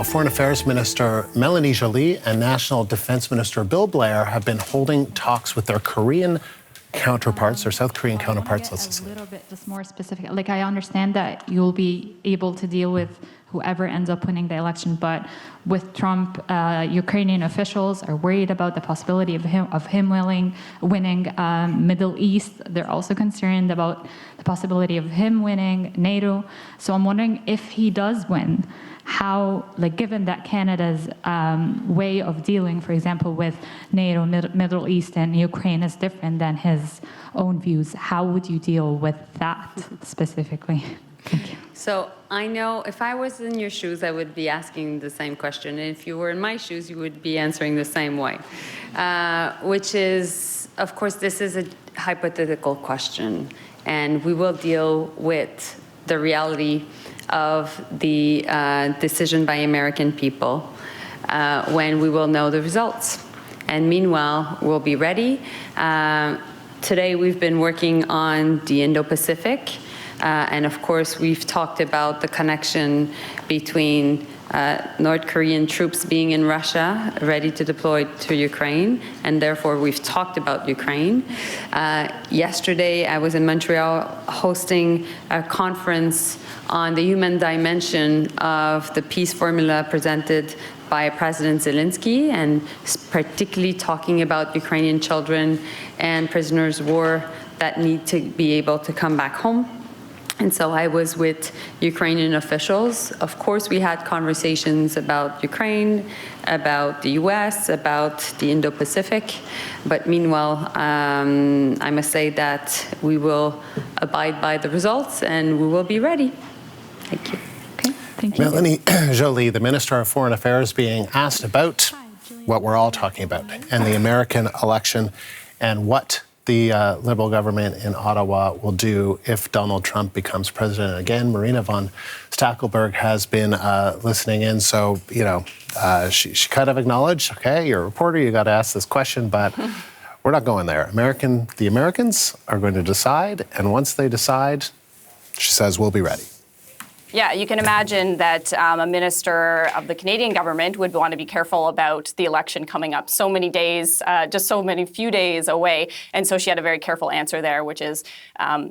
Foreign Affairs Minister Mélanie Joly and National Defense Minister Blair have been holding talks with their Korean counterparts, their South Korean counterparts. Let's listen. A little bit just more specific. Like, I understand that you'll be able to deal with whoever ends up winning the election, but with Trump, Ukrainian officials are worried about the possibility of him winning Middle East. They're also concerned about the possibility of him winning NATO. So I'm wondering, if he does win, how, like, given that Canada's way of dealing, for example, with NATO, Middle East, and Ukraine is different than his own views, how would you deal with that specifically? Thank you. So I know if I was in your shoes, I would be asking the same question. And if you were in my shoes, you would be answering the same way, which is, of course, this is a hypothetical question, and we will deal with the reality of the decision by American people when we will know the results. And meanwhile, we'll be ready. Today, we've been working on the Indo-Pacific. And of course, we've talked about the connection between North Korean troops being in Russia, ready to deploy to Ukraine, and therefore we've talked about Ukraine. Yesterday, I was in Montreal hosting a conference on the human dimension of the peace formula presented by President Zelensky, and particularly talking about Ukrainian children and prisoners of war that need to be able to come back home. And so I was with Ukrainian officials. Of course, we had conversations about Ukraine, about the US, about the Indo-Pacific. But meanwhile, I must say that we will abide by the results and we will be ready. Thank you. Okay. Thank you. Mélanie Joly, the Minister of Foreign Affairs, being asked about what we're all talking about and the American election and what the Liberal government in Ottawa will do if Donald Trump becomes president again. Marina von Stackelberg has been listening in, so, you know, she kind of acknowledged, okay, you're a reporter, you got to ask this question, but we're not going there. The Americans are going to decide, and once they decide, she says, we'll be ready. Yeah, you can imagine that a minister of the Canadian government would want to be careful about the election coming up so many days, just so many few days away. And so she had a very careful answer there, which is,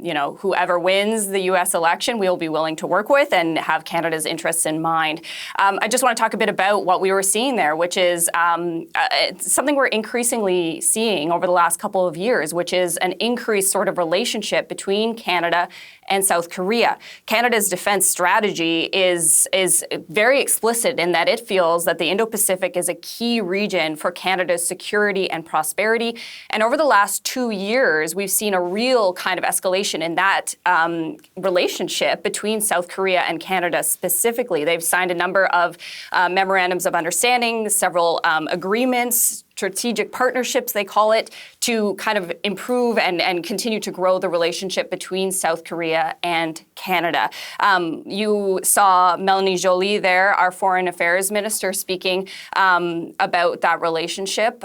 you know, whoever wins the U.S. election, we will be willing to work with and have Canada's interests in mind. I just want to talk a bit about what we were seeing there, which is something we're increasingly seeing over the last couple of years, which is an increased sort of relationship between Canada and South Korea. Canada's defense strategy is very explicit in that it feels that the Indo-Pacific is a key region for Canada's security and prosperity. And over the last 2 years, we've seen a real kind of escalation in that relationship between South Korea and Canada specifically. They've signed a number of memorandums of understanding, several agreements, strategic partnerships, they call it, to kind of improve and continue to grow the relationship between South Korea and Canada. You saw Mélanie Joly there, our Foreign Affairs Minister, speaking about that relationship,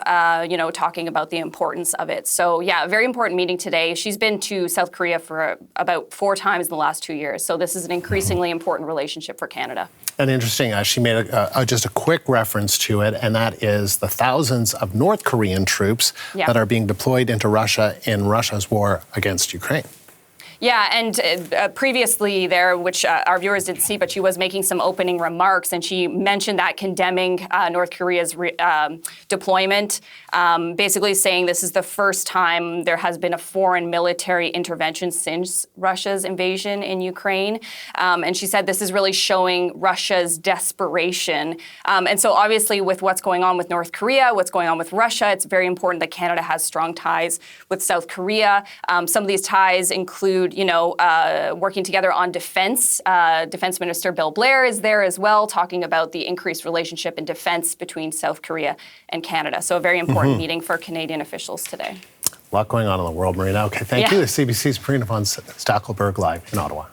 you know, talking about the importance of it. So yeah, a very important meeting today. She's been to South Korea for about 4 times in the last 2 years. So this is an increasingly important relationship for Canada. And interesting, she made just a quick reference to it, and that is the thousands of North Korean troops that are being deployed into Russia in Russia's war against Ukraine. Yeah, and previously there, which our viewers didn't see, but she was making some opening remarks, and she mentioned that condemning North Korea's deployment, basically saying this is the first time there has been a foreign military intervention since Russia's invasion in Ukraine. And she said this is really showing Russia's desperation. And so obviously with what's going on with North Korea, what's going on with Russia, it's very important that Canada has strong ties with South Korea. Some of these ties include, you know, working together on defense. Defense Minister Blair is there as well, talking about the increased relationship in defense between South Korea and Canada. So a very important meeting for Canadian officials today. A lot going on in the world, Marina. Okay, thank you. The CBC's Marina von Stackelberg live in Ottawa.